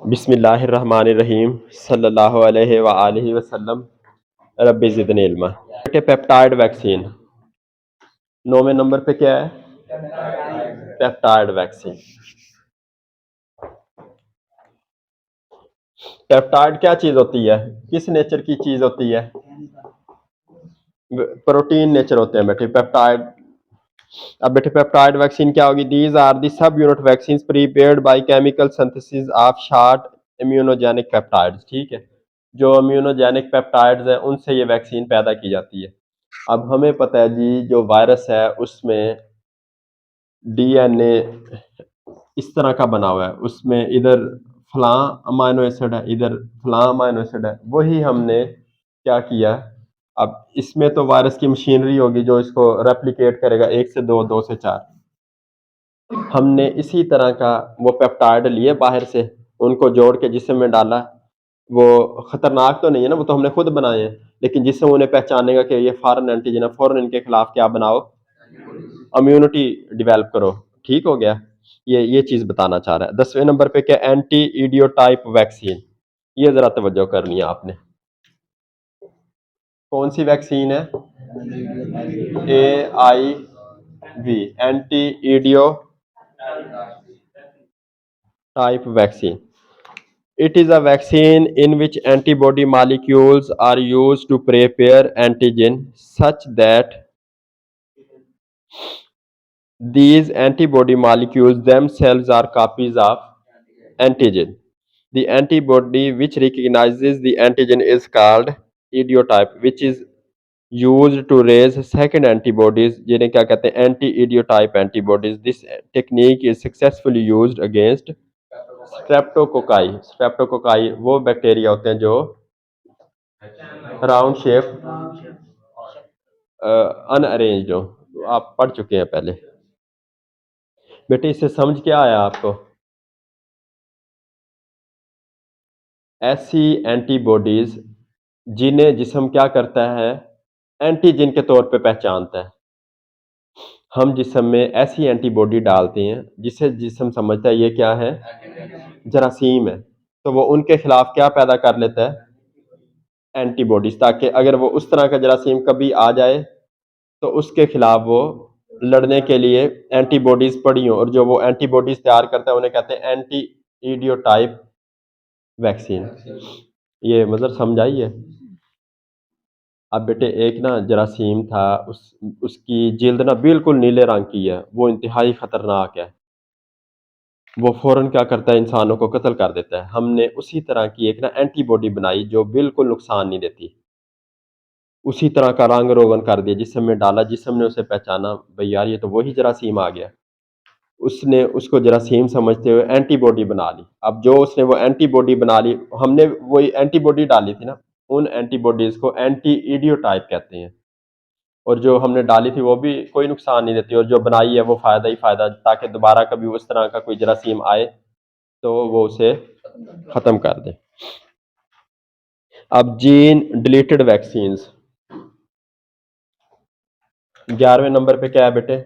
बिस्मिल्लाहिर्रहमानिर्रहीम सल्लल्लाहु अलैहि व आलिहि वसल्लम रब्बि ज़िदनी इल्मा। बेटे पेप्टाइड वैक्सीन 9वें नंबर पे क्या है? Peptide vaccine. पेप्टाइड क्या चीज होती है? किस नेचर की चीज होती है? प्रोटीन नेचर होते हैं बेटे पेप्टाइड। अब बेटे पेप्टाइड वैक्सीन क्या होगी? These are the subunit vaccine prepared by chemical synthesis of short immunogenic peptides. ठीक है, जो इम्यूनोजेनिक पेप्टाइड्स है उनसे ये वैक्सीन पैदा की जाती है। अब हमें पता है जी, जो वायरस है उसमें डीएनए इस तरह का बना हुआ है, उसमें इधर फलां अमाइनो एसिड है, इधर फलां अमाइनो एसिड है। वही हमने क्या किया, अब इसमें तो वायरस की मशीनरी होगी जो इसको रेप्लिकेट करेगा, 1 से 2, 2 से 4। हमने इसी तरह का वो पेप्टाइड लिए बाहर से, उनको जोड़ के जिस्म में डाला। वो खतरनाक तो नहीं है ना, वो तो हमने खुद बनाए हैं, लेकिन जिससे उन्हें पहचानेगा कि ये फॉरेन एंटीजन है, फौरन इनके खिलाफ क्या बनाओ, इम्यूनिटी डेवलप करो। ठीक हो गया, ये चीज बताना चाह रहा है। 10वें नंबर पे क्या? Anti idiotype vaccine. ये जरा तवज्जो करनी है आपने। कौन सी वैक्सीन है? AIV, anti idio type vaccine. It is a vaccine in which antibody molecules are used to prepare antigen such that these antibody molecules themselves are copies of antigen. The antibody which recognizes the antigen is called idiotype, which is used to raise second antibodies, जिन्हें क्या कहते हैं? Anti idiotype antibodies. This technique is successfully used against streptococci. Streptococci वो bacteria होते हैं जो round shape अनअरेंज्ड हो। तो आप पढ़ चुके हैं पहले। बेटे इससे समझ क्या आया आपको? ऐसी एंटीबॉडीज जिन्हें जिस्म क्या करता है, एंटीजन के तौर पे पहचानता है। हम जिस्म में ऐसी एंटीबॉडी डालते हैं जिसे जिस्म समझता है ये क्या है, जरासीम है, तो वो उनके खिलाफ क्या पैदा कर लेता है, एंटीबॉडीज, ताकि अगर वो उस तरह का जरासीम कभी आ जाए तो उसके खिलाफ वो लड़ने के लिए एंटीबॉडीज पड़ी हो। और जो वो एंटीबॉडीज तैयार करता है उन्हें कहते हैं एंटी इडियोटाइप वैक्सीन। ये मतलब समझ आई है? अब बेटे एक ना जरासीम था, उसकी जिल्द ना बिल्कुल नीले रंग की है, वो इंतहाई खतरनाक है। वो फौरन क्या करता है, इंसानों को कत्ल कर देता है। हमने उसी तरह की एक ना एंटीबॉडी बनाई जो बिल्कुल नुकसान नहीं देती। उसी तरह का रंग रोगन कर दिया, जिसम में डाला, जिसम ने उसे पहचाना, भाई यार ये तो वही जरासीम आ गया। उसने उसको जरासीम समझते हुए एंटीबॉडी बना ली। अब जो उसने वो एंटीबॉडी बना ली, हमने वही एंटीबॉडी डाली थी ना, उन एंटीबॉडीज को एंटी इडियोटाइप कहते हैं। और जो हमने डाली थी वो भी कोई नुकसान नहीं देती, और जो बनाई है वो फायदा ही फायदा, ताकि दोबारा कभी उस तरह का कोई जरासीम आए तो वो उसे खत्म कर दे। अब जीन डिलीटेड वैक्सीन 11वें नंबर पे क्या है बेटे?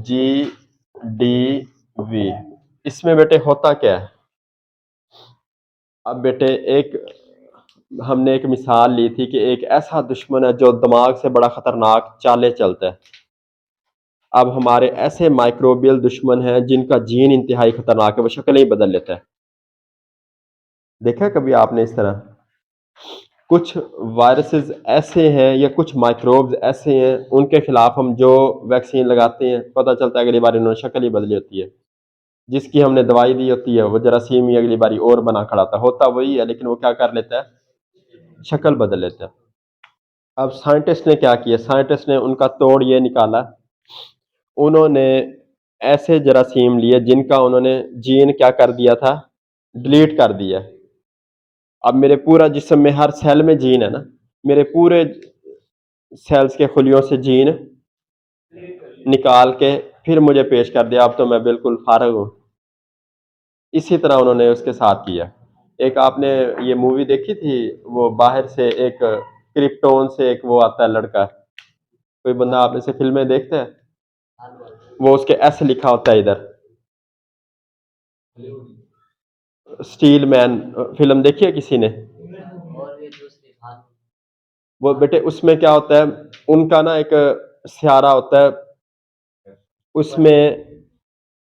GDV। इसमें बेटे होता क्या है? अब बेटे एक हमने एक मिसाल ली थी कि एक ऐसा दुश्मन है जो दिमाग से बड़ा खतरनाक चालें चलता है। अब हमारे ऐसे माइक्रोबियल दुश्मन हैं जिनका जीन इंतहाई खतरनाक है, वो शक्ल ही बदल लेता है। देखा कभी आपने इस तरह? कुछ वायरसेस ऐसे हैं या कुछ माइक्रोब्स ऐसे हैं, उनके खिलाफ हम जो वैक्सीन लगाते हैं, पता चलता है अगली बार इन्होंने शक्ल ही बदली होती है। जिसकी हमने दवाई दी होती है वो जरासीम ही अगली बारी और बना खड़ा होता वही है, लेकिन वो क्या कर लेता है, शक्ल बदल लेता है। अब साइंटिस्ट ने क्या किया? साइंटिस्ट ने उनका तोड़ ये निकाला, उन्होंने ऐसे जरासीम लिए जिनका उन्होंने जीन क्या कर दिया था, डिलीट कर दिया। अब मेरे पूरा जिस्म में हर सेल में जीन है ना, मेरे पूरे सेल्स के खुलियों से जीन निकाल के फिर मुझे पेश कर दिया, अब तो मैं बिल्कुल फारग हूँ। इसी तरह उन्होंने उसके साथ किया। एक आपने ये मूवी देखी थी, वो बाहर से एक क्रिप्टोन से एक वो आता है लड़का, कोई बंदा आपने से फिल्में देखते हैं, वो उसके एस लिखा होता है इधर, स्टील मैन फ़िल्म देखी है किसी ने? वो बेटे उसमें क्या होता है, उनका ना एक स्यारा होता है, उसमें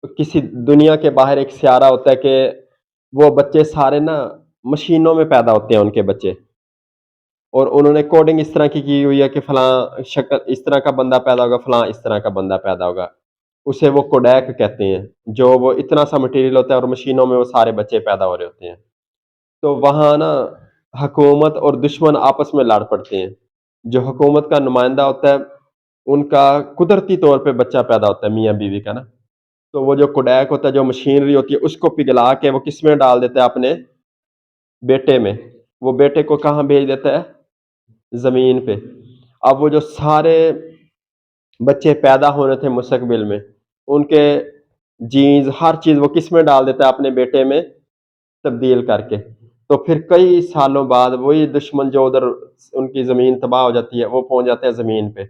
किसी दुनिया के बाहर एक स्यारा होता है कि वो बच्चे सारे ना मशीनों में पैदा होते हैं उनके बच्चे। और उन्होंने कोडिंग इस तरह की हुई है कि फलां शक्ल इस तरह का बंदा पैदा होगा, फलां इस तरह का बंदा पैदा होगा। उसे वो कोडैक कहते हैं, जो वो इतना सा मटेरियल होता है और मशीनों में वो सारे बच्चे पैदा हो रहे होते हैं। तो वहाँ ना हुकूमत और दुश्मन आपस में लड़ पड़ते हैं। जो हुकूमत का नुमाइंदा होता है, उनका कुदरती तौर पे बच्चा पैदा होता है मियाँ-बीवी का ना। तो वो जो कोडैक होता है, जो मशीनरी होती है, उसको पिघला के वो किसमें डाल देता है अपने बेटे में। वो बेटे को कहाँ भेज देता है? ज़मीन पे। अब वो जो सारे बच्चे पैदा होने थे मुस्तकबिल में, उनके जीन्स हर चीज़ वो किसमें डाल देता है? अपने बेटे में तब्दील करके। तो फिर कई सालों बाद वही दुश्मन जो उधर उनकी ज़मीन तबाह हो जाती है, वो पहुँच जाते हैं ज़मीन पे।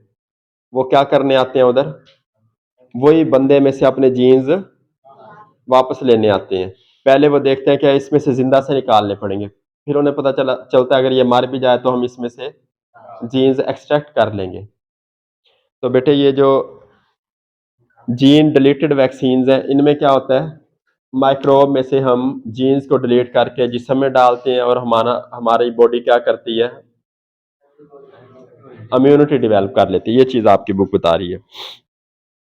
वो क्या करने आते हैं उधर? वही बंदे में से अपने जीन्स वापस लेने आते हैं। पहले वो देखते हैं क्या इसमें से ज़िंदा से निकालने पड़ेंगे। फिर उन्हें पता चलता है अगर ये मर भी जाए तो हम इसमें से जीन्स एक्सट्रैक्ट कर लेंगे। तो बेटे ये जो जीन डिलीटेड वैक्सीन्स हैं, इनमें क्या होता है, माइक्रोब में से हम जीन्स को डिलीट करके जिस्म में डालते हैं और हमारी बॉडी क्या करती है, इम्यूनिटी डेवलप कर लेती है। ये चीज़ आपकी बुक बता रही है।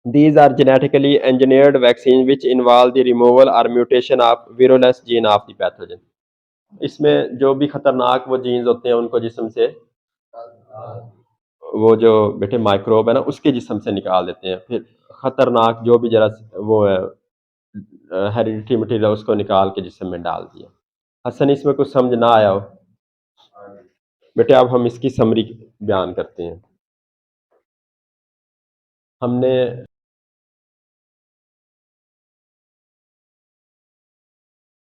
These are genetically engineered vaccine which involve the removal or mutation of virulence gene of the pathogen। इसमें जो भी खतरनाक वो जीन्स होते हैं उनको जिस्म से वो जो बेटे माइक्रोब है ना उसके जिस्म से निकाल देते हैं। फिर खतरनाक जो भी जरा वो है हेरिडिटी मटेरियल उसको निकाल के जिस्म में डाल दिया। हसन इसमें कुछ समझ ना आया हो बेटे, अब हम इसकी समरी बयान करते हैं। हमने